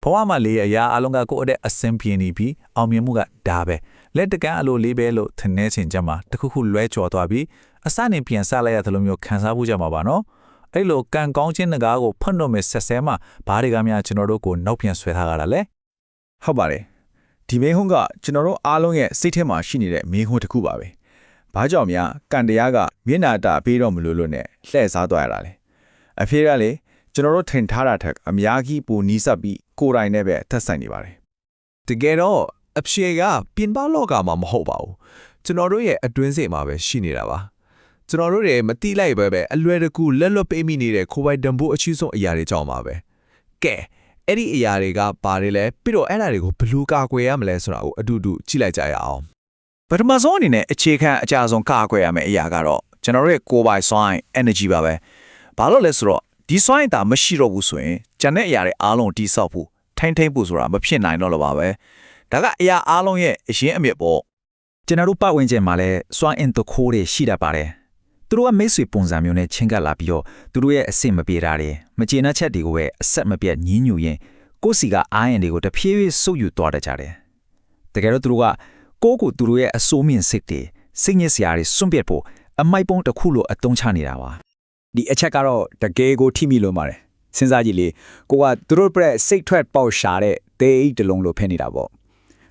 ဘဝမှာလေအရာအလုံးကကိုယ့်တဲ့အစင်ပြင်းနေပြီးအောင်မြင်မှုကဒါပဲလက်တကန်းအလိုလေးပဲလို့ထင်နေချင်ကြမှာတခုခုလွဲချော်သွားပြီးအစနေပြန်စလိုက်ရသလိုမျိုးခံစားဖို့ကြမှာပါနော်အဲ့လိုကံကောင်းခြင်းတကားကိုဖွင့်တော့မယ်ဆက်ဆဲမှာဘာတွေကများကျွန်တော်တို့ကိုနောက်ပြန်ဆွဲထားကြတာလဲဟုတ်ပါတယ်ဒီမေးခွန်းကကျွန်တော်တို့အားလုံးရဲ့စိတ်ထဲမှာရှိနေတဲ့မေးခွန်းတစ်ခုပါပဲဘာကြောင့်များကံတရားကမျက်နာတာပေးတော့မလို့လို့နဲ့လှည့်စားသွားရတာလဲအဖေကလေကျွန်တော်တို့ထင်ထားတာထက်အများကြီးပိုနီးစပ်ပြီးကိုယ်တိုင်နဲ့ပဲထပ်ဆိုင်နေပါတယ်တကယ်တော့အဖြေကပြင်ပလောကမှာမဟုတ်ပါဘူးကျွန်တော်တို့ရဲ့အတွင်းစိတ်မှာပဲရှိနေတာပါကျွန်တော်တို့တွေမတိလိုက်ပဲအလွယ်တကူလက်လွတ်ပေးမိနေတဲ့ခိုးပိုက်တံပိုးအချီးဆုံးအရာတွေကြောင့်ပါပဲကဲအဲ့ဒီအရာတွေကပါတယ်လဲပြီးတော့အဲ့ဒါတွေကိုဘယ်လိုကာကွယ်ရမလဲဆိုတာကိုအတူတူကြည့်လိုက်ကြရအောင်ပထမဆုံးအနေနဲ့အခြေခံအကြဆုံးကာကွယ်ရမယ့်အရာကတော့ကျွန်တော်တို့ရဲ့ကိုယ်ပိုင်စွမ်း energy ပါပဲဘာလို့လဲဆိုတော့ဒီစွမ်းအင်တာမရှိတော့ဘူးဆိုရင်ဂျန်တဲ့အရာတွေအားလုံးတိဆောက်ဖို့ထိမ့်ဖို့ဆိုတာမဖြစ်နိုင်တော့လို့ပါပဲဒါကအရာအားလုံးရဲ့အရင်းအမြစ်ပေါ့ကျွန်တော်တို့ပတ်ဝန်းကျင်မှာလည်းစွမ်းအင်တခိုးတွေရှိတတ်ပါတယ်သူတို့ကမိတ်ဆွေပုံစံမျိုးနဲ့ချင်းကပ်လာပြီးတော့သူတို့ရဲ့အဆင့်မပြေတာတွေမကျေနပ်ချက်တွေကိုပဲအဆက်မပြတ်ညှင်းညူရင်ကိုယ်စီကအားရင်တွေကိုတဖြည်းဖြည်းစုပ်ယူသွားတတ်ကြတယ်တကယ်တော့သူတို့ကကိုယ့်ကိုသူတို့ရဲ့အစိုးမြင့်စိတ်တွေစိတ်ညစ်စရာတွေစွန့်ပစ်ဖို့အမိုက်ပုံးတစ်ခုလိုအသုံးချနေတာပါဒီအချက်ကတော့တကယ်ကိုထိမိလို့ပါတယ်စဉ်းစားကြည့်လေကိုကသူတို့ပြည့်စိတ်ထွက်ပေါက်ရှာတဲ့တေးအိတ်တလုံးလိုဖြစ်နေတာပေါ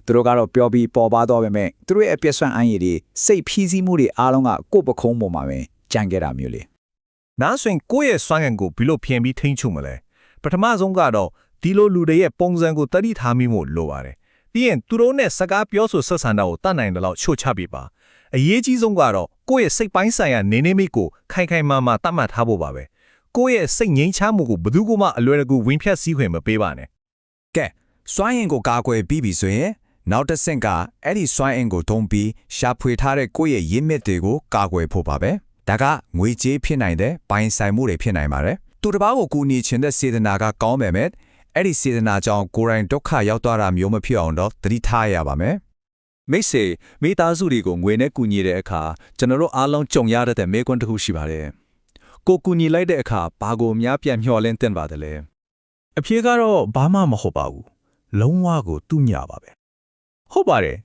့သူတို့ကတော့ပြောပြီးပေါ်ပါတော့ပေမဲ့သူတို့ရဲ့အပြည့်စွမ်းအင်ရည်တွေစိတ်ဖြီးစည်းမှုတွေအားလုံးကကိုယ့်ပခုံးပေါ်မှာပဲကြံခဲ့တာမျိုးလေနားဆိုရင်ကိုယ့်ရဲ့စွမ်းအင်ကိုဘယ်လိုဖြန့်ပြီးထိန်းချုပ်မလဲပထမဆုံးကတော့ဒီလိုလူတွေရဲ့ပုံစံကိုတတိထားမိမှုလိုပါတယ်ပြီးရင်သူတို့နဲ့စကားပြောဆိုဆက်ဆံတာကိုတတ်နိုင်တယ်လို့ချို့ချပြပါအရေးကြီးဆုံးကတော့ကိုယ့်ရဲ့စိတ်ပိုင်းဆိုင်ရာနေမိကိုခိုင်ခိုင်မာတတ်မှတ်ထားဖို့ပါပဲကိုယ့်ရဲ့စိတ်ငြိမ်းချမ်းမှုကိုဘယ်သူမှအလွယ်တကူဝင်ဖြတ်စည်းခွင့်မပေးပါနဲ့ကဲစွမ်းအင်ကိုကာကွယ်ပြီးပြီဆိုရင်နောက်တစ်ဆင့်ကအဲ့ဒီစွမ်းအင်ကိုသုံးပြီးရှာဖွေထားတဲ့ကိုယ့်ရဲ့ရင်းမြစ်တွေကိုကာကွယ်ဖို့ပါပဲဒါကငွေကြေးဖြစ်နိုင်တဲ့ပိုင်ဆိုင်မှုတွေဖြစ်နိုင်ပါတယ်သူတစ်ပါးကိုကူညီချင်တဲ့စေတနာကကောင်းပေမဲ့အဲ့ဒီစေတနာကြောင့်ကိုယ်တိုင်ဒုက္ခရောက်သွားတာမျိုးမဖြစ်အောင်တော့သတိထားရပါမယ်မိတ်ဆွေမိသားစုတွေကိုငွေနဲ့ကူညီတဲ့အခါကျွန်တော်တို့အားလုံးကြုံရတဲ့မေးခွန်းတစ်ခုရှိပါတယ်ကိုကူညီလိုက်တဲ့အခါဘာကိုများပြန်မျှော်လင့်တင်ပါတယ်လဲအဖြေကတော့ဘာမှမဟုတ်ပါဘူးလုံးဝကိုသူ့ညပါပဲဟုတ်ပါတယ်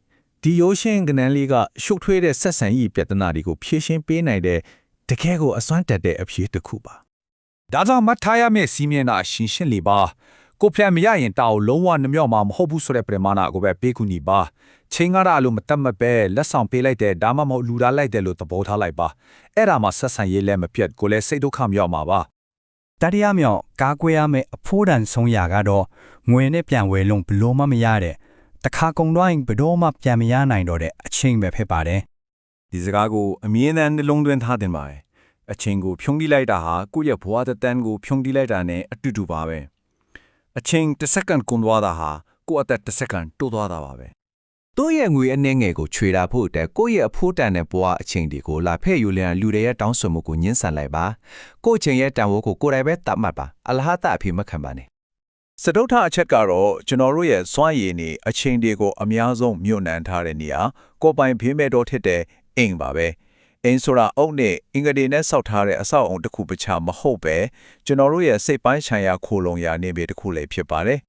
ဒီရိုးရှင်းကနန်းလေးကရှုပ်ထွေးတဲ့ဆက်ဆံရေးပြဿနာတွေကိုဖြေရှင်းပေးနိုင်တဲ့တကယ်ကိုအစွမ်းတက်တဲ့အဖြေတစ်ခုပါဒါကြောင့်မထားရမယ့်စီးမြင်တာရှင်းလေပါကိုဖျံမရရင်တောက်လုံးဝနှမြောက်မှာမဟုတ်ဘူးဆိုတဲ့ပရိမာဏကိုပဲပေးကူညီပါချင်းကားတာလို့မတတ်မပဲလက်ဆောင်ပေးလိုက်တဲ့ဒါမှမဟုတ်လူသားလိုက်တယ်လို့သဘောထားလိုက်ပါအဲ့ဒါမှဆက်ဆံရေးလည်းမပြတ်ကိုလည်းစိတ်ဒုက္ခမြောက်မှာပါတတိယမြောက်ကာကွယ်ရမယ့်အဖိုးတန်ဆုံးရာကတော့ငွေနဲ့ပြန်ဝယ်လုံးဘလို့မှမရတဲ့တခါကုန်တော့ဘယ်တော့မှပြန်မရနိုင်တော့တဲ့အချိန်ပဲဖြစ်ပါတယ်ဒီစကားကိုအမြင်နဲ့နှလုံးသွင်းထားတင်ပါတယ်အချိန်ကိုဖြုံးတိလိုက်တာဟာကိုယ့်ရဲ့ဘဝတန်ကိုဖြုံးတိလိုက်တာနဲ့အတူတူပါပဲအချိန်တစ်စက္ကန့်ကုန်သွားတာဟာကိုယ့်အသက်တစ်စက္ကန့်တိုးသွားတာပါပဲသူ့ရဲ့ငွေအနှဲငယ်ကိုခြွေတာဖို့အတွက်ကိုယ့်ရဲ့အဖိုးတန်တဲ့ဘဝအချိန်တွေကိုလာဖဲ့ယူလျံလူတွေရဲ့တောင်းဆိုမှုကိုညှင်းဆန်လိုက်ပါကိုယ့်ချိန်ရဲ့တန်ဖိုးကိုကိုယ်တိုင်ပဲတတ်မှတ်ပါအလဟတအဖေမခံပါနဲ့စတုထအချက်ကတော့ကျွန်တော်တို့ရဲ့စွမ်းရည်နေအချိန်တွေကိုအများဆုံးမြုပ်နှံထားတဲ့နေရာကိုပိုင်ဖေးမဲ့တော့ထစ်တဲ့အင်းပါပဲအင်းဆိုတာအုပ်နဲ့အင်္ဂဒေနဲ့ဆောက်ထားတဲ့အဆောက်အုံတစ်ခုပခြားမဟုတ်ပဲကျွန်တော်တို့ရဲ့စိတ်ပိုင်းဆိုင်ရာခိုလုံရာနေပေတစ်ခုလည်းဖြစ်ပါတယ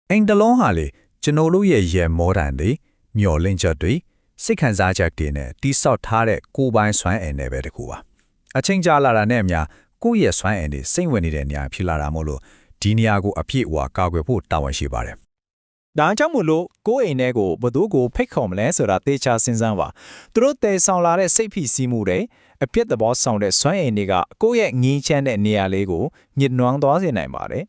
်အိမ်တလုံးဟာလေကျွန်တော်တို့ရဲ့ရမောတန်တွေမျော်လင့်ချက်တွေစိတ်ခံစားချက်တွေနဲ့တိဆောက်ထားတဲ့ကိုယ်ပိုင်စွမ်းအင်တွေပဲတခုပါအချိန်ကြာလာတာနဲ့အမျှကိုယ့်ရဲ့စွမ်းအင်တွေစိတ်ဝင်နေတဲ့နေရာဖြစ်လာတာမို့လို့ဒီနေရာကိုအပြည့်အဝကာကွယ်ဖို့တာဝန်ရှိပါတယ်ဒါကြောင့်မို့လို့ကိုယ့်အိမ်ထဲကိုဘသူကိုဖိတ်ခေါ်မလဲဆိုတာသေချာစဉ်းစားပါသူတို့တည်ဆောင်လာတဲ့စိတ်ဖိစီးမှုတွေအပြစ်သဘောဆောင်တဲ့စွမ်းအင်တွေကကိုယ့်ရဲ့ငြင်းချမ်းတဲ့နေရာလေးကိုညှစ်နွမ်းသွားစေနိုင်ပါတယ်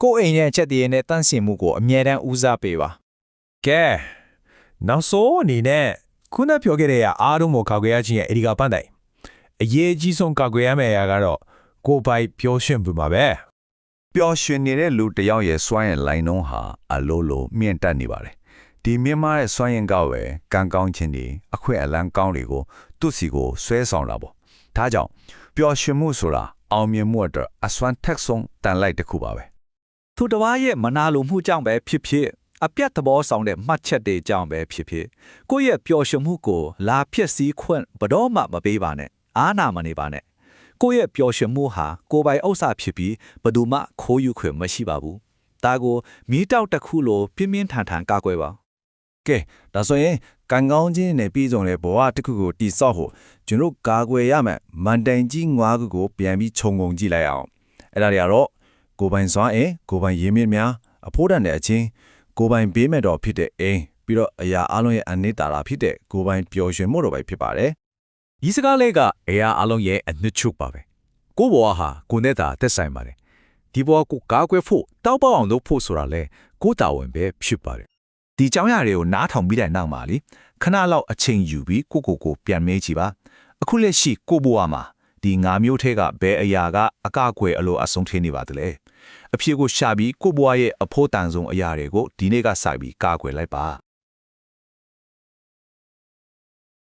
ကိုယ့်အိမ်ရဲ့ချက်တည်းနဲ့တန့်စင်မှုကိုအမြဲတမ်းဦးစားပေးပါကဲနောက်ဆုံးအနေနဲ့ခုနပြောခဲ့တဲ့အားလုံးကိုကာကွယ်ရခြင်းရဲ့အဓိကပန်းတိုင်အရေးကြီးဆုံးကာကွယ်ရမယ့်အရာကတော့ကိုယ်ပိုင်ပျော်ရွှင်မှုပါပဲပျော်ရွှင်နေတဲ့လူတစ်ယောက်ရဲ့စွမ်းရည်လိုင်းနှုန်းဟာအလိုမြင့်တက်နေပါတယ်ဒီမြင့်မားတဲ့စွမ်းရည်ကပဲကံကောင်းခြင်းတွေအခွင့်အလမ်းကောင်းတွေကိုသူ့စီကိုဆွဲဆောင်တာပေါ့ဒါကြောင့်ပျော်ရွှင်မှုဆိုတာအောင်မြင်မှုအတွက်အစွမ်းထက်ဆုံးတန်လိုက်တစ်ခုပါပဲသူတစ်ပါးရဲ့မနာလိုမှုကြောင့်ပဲဖြစ်ဖြစ်အပြတ်သဘောဆောင်တဲ့မှတ်ချက်တွေကြောင့်ပဲဖြစ်ဖြစ်ကိုယ့်ရဲ့ပျော်ရွှင်မှုကိုလာဖြစ်စည်းခွင့်ဘတော့မှမပေးပါနဲ့အားနာမနေပါနဲ့ကိုယ့်ရဲ့ပျော်ရွှင်မှုဟာကိုယ်ပိုင်ဥစ္စာဖြစ်ပြီးဘယ်သူမှခိုးယူခွင့်မရှိပါဘူး ဒါကိုမီးတောက်တစ်ခုလိုပြင်းပြင်းထန်ထန်ကာကွယ်ပါ ကဲဒါဆိုရင်ကံကောင်းခြင်းနဲ့ပြည်စုံတဲ့ဘဝတစ်ခုကိုတိဆောက်ဖို့ကျွန်တော်ကာကွယ်ရမယ်မန်တိုင်ကြီးငွားကိုပြန်ပြီးခြုံငုံကြည့်လိုက်အောင်အဲ့ဒါတွေကတော့ကိုယ်ပိုင်စွမ်းအင်ကိုယ်ပိုင်ရင်းမြစ်များအဖို့တန်တဲ့အချင်းကိုယ်ပိုင်ဘေးမဲ့တော်ဖြစ်တဲ့အိမ်ပြီးတော့အရာအလုံးရဲ့အနိတာရာဖြစ်တဲ့ကိုယ်ပိုင်ပျော်ရွှင်မှုတော်ပဲဖြစ်ပါတယ် ဒီစကားလေးကအရာအလုံးရဲ့အနှစ်ချုပ်ပါပဲကိုဘွားဟာကိုနဲ့တာသက်ဆိုင်ပါတယ်ဒီဘွားကိုကာကွယ်ဖို့တောက်ပေါအောင်လုပ်ဖို့ဆိုတာလဲကိုတာဝန်ပဲဖြစ်ပါတယ် ဒီเจ้าရတွေကိုနားထောင်ပြီးတဲ့နောက်မှာလေခဏလောက်အချိန်ယူပြီးကိုပြန်မေးကြည့်ပါအခုလက်ရှိကိုဘွားမှာဒီငါမျိုးထဲကဘယ်အရာကအကကွယ်အလိုအဆုံးထင်းနေပါသလဲအဖြစ်ကိုရှာပြီးကိုဘွားရဲ့အဖို့တန်ဆုံးအရာတွေကိုဒီနေ့ကစပြီးကာကွယ်လိုက်ပါ